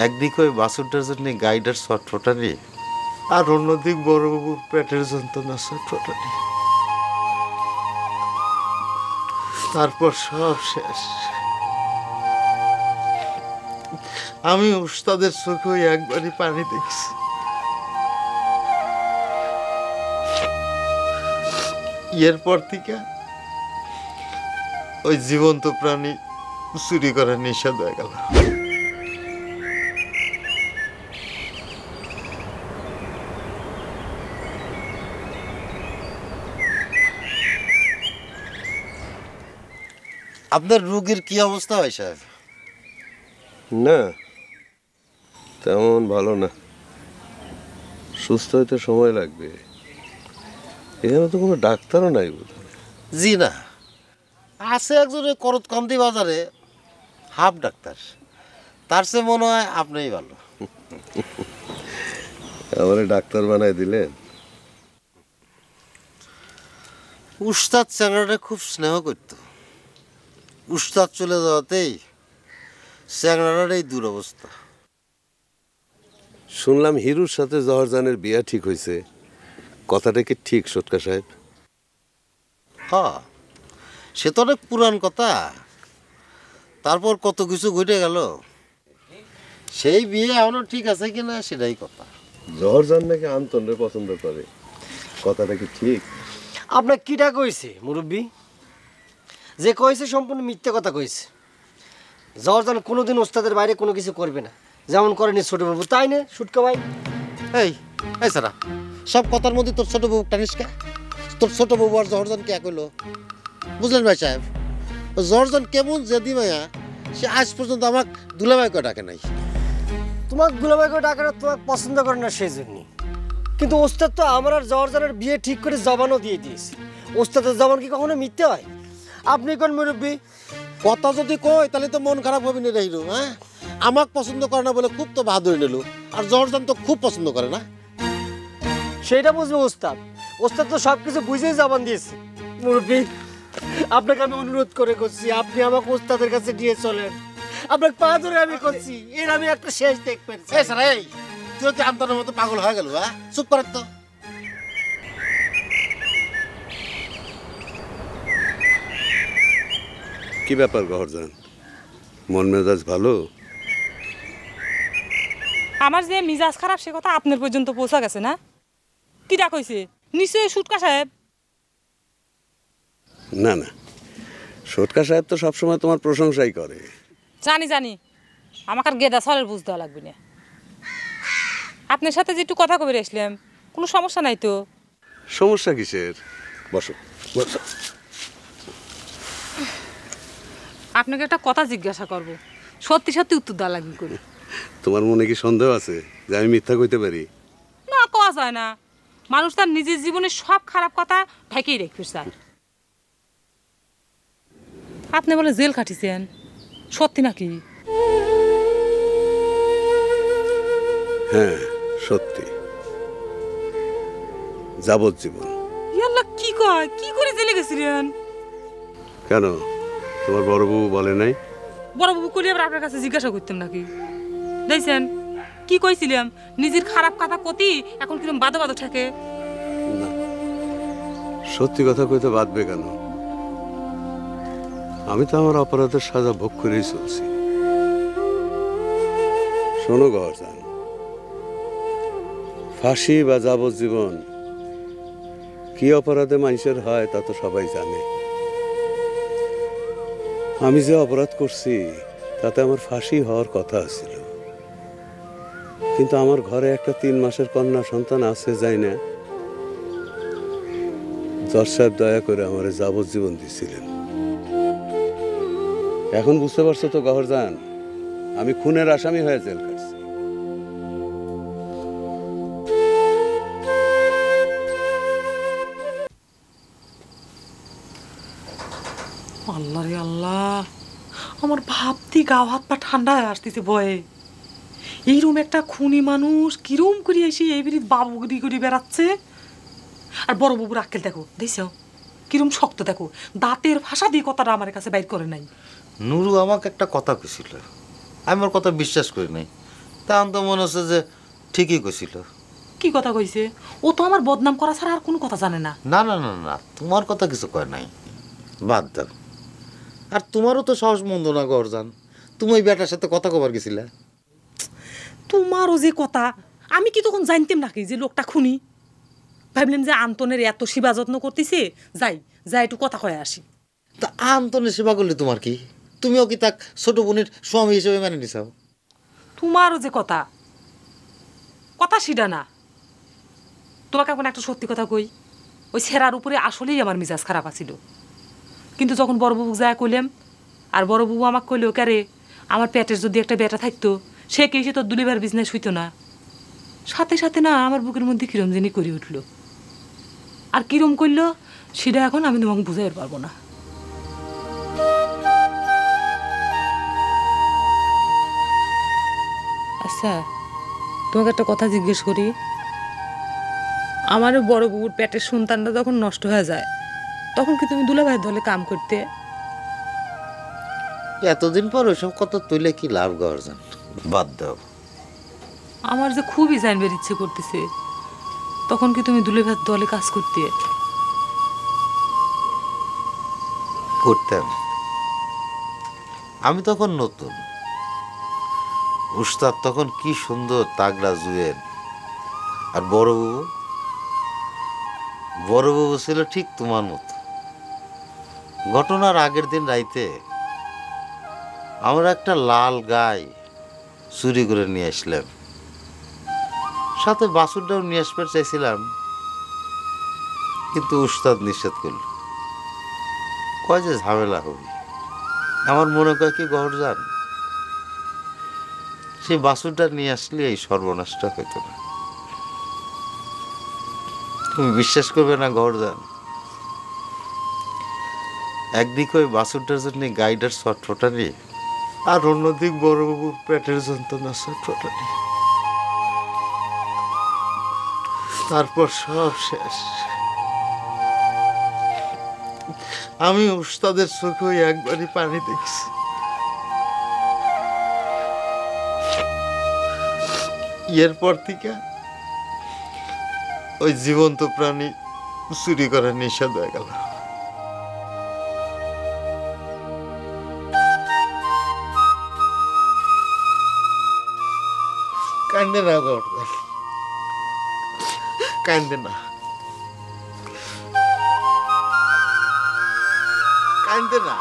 একদিকে ওই বাসুরটার জন্য গাইডার ছটফটানি, আর অন্যদিক বড়বাবুর পেটের যন্ত্রণা ছটফটানি। তারপর সব শেষ। আমি উস্তাদের চোখে ওই একবারই পানি দেখছি। এরপর থেকে ওই জীবন্ত প্রাণী চুরি করার নিষেধ হয়ে গেল। আপনার রোগীর কি অবস্থা হয় সাহেব? না, তেমন ভালো না। সুস্থ হইতে সময় লাগবে। এখানে তো কোনো ডাক্তারও নাই বোধহয়। জি না, আছে একজন করতকান্দি বাজারে হাফ ডাক্তার। তার চেয়ে মনে হয় আপনিই ভালো। আমারে ডাক্তার বানাই দিলেন? উস্তাদ চ্যাংড়াটা খুব স্নেহ করত। উস্তাদ চলে যাওয়াতেই চ্যাংড়াটার এই দুরবস্থা। শুনলাম হিরুর সাথে জহরজানের বিয়া ঠিক হয়েছে। কথাটা কি ঠিক সটকা সাহেব? হ্যাঁ, সে তো অনেক পুরান কথা। তারপর কত কিছু ঘটে গেল, সেই বিয়ে এখনো ঠিক আছে কিনা সেটাই কথা। জহরজান নাকি আন্তনরে পছন্দ করে, কথাটা কি ঠিক? আপনার কিটা কইছে মুরব্বী? যে কইছে সম্পূর্ণ মিথ্যে কথা কইছে। জহরজান কোনোদিন ওস্তাদের বাইরে কোনো কিছু করবে না, যেমন করেনি ছোট বাবু, তাই না সুটকা ভাই? এই এই সারা সব কথার মধ্যে তোর ছোট বউ টানিস কে? তোর ছোট বউ আর জহরজানকে এক হইলো, বুঝলেন ভাই সাহেব? জহরজান কেমন জেদি মায়া, সে আজ পর্যন্ত আমাকে দুলাভাই করে ডাকে নাই। তোমাকে দুলাভাই করে ডাকে না, তোমাকে পছন্দ করে না সেই জন্যই। কিন্তু ওস্তাদ তো আমার আর জহরজানের বিয়ে ঠিক করে জবানও দিয়ে দিয়েছে। ওস্তাদের জবান কি কখনো মিথ্যে হয়? আপনি কোন মুরব্বী? কথা যদি কই তাহলে তো মন খারাপ হবে না রইল। হ্যাঁ, আমাকে পছন্দ করে না বলে খুব তো বাহাদুরি নিল, আর জহরজান তো খুব পছন্দ করে না। সেইটা বুঝবে ওস্তাদ। ওস্তাদ তো সব কিছু বুঝেই জবান দিয়েছে। মুরব্বী, আপনাকে আমি অনুরোধ করে করছি, আপনি আমাকে ওস্তাদের কাছে নিয়ে চলেন। আপনাকে পা ধরে আমি করছি, এর আমি একটা শেষ দেখবেন। এই স্যার, এই তুই কি আমতানের মতো পাগল হয়ে গেল? হ্যাঁ, চুপ করার তো। কি ব্যাপার গহরজান, মন মেজাজ ভালো? আমার যে মিজাজ খারাপ সে কথা আপনার পর্যন্ত পৌঁছা গেছে না? কিটা কইছে? নিশ্চয়ই সুটকা সাহেব। না না, সটকা সাহেব তো সবসময় তোমার প্রশংসাই করে। জানি জানি, আমাকে আর গেদা সরের বুঝ দেওয়া লাগবে না। আপনার সাথে যে একটু কথা কবে আসলাম, কোনো সমস্যা নাই তো? সমস্যা কিসের? বসো বসো। আপনাকে একটা কথা জিজ্ঞাসা করব, সত্যি সত্যি উত্তর দেওয়া লাগবে করে। তোমার মনে কি সন্দেহ আছে যে আমি মিথ্যা কইতে পারি? না, কওয়া যায় না। মানুষ তার নিজের জীবনের সব খারাপ কথা ঢেকেই রেখে চায়। আপনি বলে জেল কাটিছেন, সত্যি নাকি? হ্যাঁ সত্যি, যাবজ্জীবন। ইয়াল্লা, কি কয়? কি করে জেলে গেছিলেন? কেন, তোমার বড় বউ বলে নাই? বড় বাবু করে আবার আপনার কাছে জিজ্ঞাসা করতাম নাকি? দেখছেন কি কইছিলাম, নিজের খারাপ কথা কতি এখন কিরম বাদো বাদো থাকে। না, সত্যি কথা কইতে বাদবে কেন? আমি তো আমার অপরাধের সাজা ভোগ করেই চলছি। শোনো গহরজান, ফাঁসি বা যাবজ্জীবন কি অপরাধে মানুষের হয় তা তো সবাই জানে। আমি যে অপরাধ করছি তাতে আমার ফাঁসি হওয়ার কথা ছিল, কিন্তু আমার ঘরে একটা 3 মাসের কন্যা সন্তান আছে, যাই না? জজ সাহেব দয়া করে আমার যাবজ্জীবন দিয়েছিলেন। এখন বুঝতে পারছো তো গহরজান, আমি খুনের আসামি হয়ে জেল কাটছি। আল্লাহ রে আল্লাহ, আমার ভাবতি গা হাত পা ঠান্ডা হয়ে আসতেছে ভয়ে। এইরকম একটা খুনি মানুষ কিরম করে এসে এই বিরিত বাবুগিরি করে বেড়াচ্ছে। আর বড় বাবুর আক্কেল দেখো, দেখছো কিরম শক্ত, দেখো দাঁতের ভাষা দিয়ে কথাটা আমার কাছে বাইর করে নাই। নুরু আমাকে একটা কথা কইছিল, আমি ওর কথা বিশ্বাস করি নাই। তখন তো মনে হচ্ছে যে ঠিকই কইছিল। কি কথা কইছে? ও তো আমার বদনাম করা ছাড়া আর কোনো কথা জানে না। না না না না, তোমার কথা কিছু কয় নাই, বাদ দাও। আর তোমারও তো সাহস মন্দ না গরজান, তুমি ওই বেটার সাথে কথা কবার গেছিলা। তোমারও যে কথা, আমি কি তখন জানতাম নাকি যে লোকটা খুনি? ভাবলাম যে আন্তনের এত সেবা যত্ন করতেছে, যাই যাই একটু কথা কয়ে আসি। তা আন্তনের সেবা করলে তোমার কি? তুমিও কি তাক ছোট বোনের স্বামী হিসেবে মেনে নিছাও? তোমারও যে কথা, কথা সিডা না। তোমাকে এখন একটা সত্যি কথা কই, ওই ছেঁড়ার উপরে আসলেই আমার মিজাজ খারাপ আছিল। কিন্তু যখন বড়বাবু যায় কইলাম, আর বড়বাবু আমাকে কইল, ক্যারে আমার পেটের যদি একটা বেটা থাকতো, সে কি সে তোর দুলিবার বিজনেস হইতো না? সাথে সাথে না আমার বুকের মধ্যে কিরম জানি করে উঠল। আর কিরম করলো সেটা এখন আমি তোমাকে বুঝাইতে পারবো না। আচ্ছা, তোমাকে একটা কথা জিজ্ঞেস করি। আমার বড় বউর পেটের সন্তানটা যখন নষ্ট হয়ে যায়, তখন কি তুমি দুলাভাইয়ের দলে কাম করতে? এতদিন পর ওইসব কথা তুলে কি লাভ গরজান, বাদ দাও। আমার যে খুবই জানবার ইচ্ছে করতেছে, তখন কি তুমি দুলাভাইয়ের দলে কাজ করতে? করতাম। আমি তখন নতুন, উস্তাদ তখন কি সুন্দর তাগড়া জুয়েন, আর বড়বাবু ছিল ঠিক তোমার মতো। ঘটনার আগের দিন রাইতে আমরা একটা লাল গাই চুরি করে নিয়ে আসলাম, সাথে বাছুরটাও নিয়ে আসবার চাইছিলাম, কিন্তু উস্তাদ নিষেধ করল, কয় যে ঝামেলা হবে। আমার মনে কয় কি গহরজান, সেই বাছুরটা নিয়ে আসলে এই সর্বনাশটা হইতো না। তুমি বিশ্বাস করবে না গহরজান, একদিকে ওই বাছুরটার জন্য গাইডার ছটফটানি, আর অন্যদিক বড়বাবুর পেটের যন্ত্রণা ছটফটানি। তারপর সব শেষ। আমি উস্তাদের চোখে ওই একবারই পানি দেখছি। এরপর থেকে ওই জীবন্ত প্রাণী চুরি করার নিষেধ হয়ে গেল। কান্দে না গর্দান, কান্দে না, কান্দে না।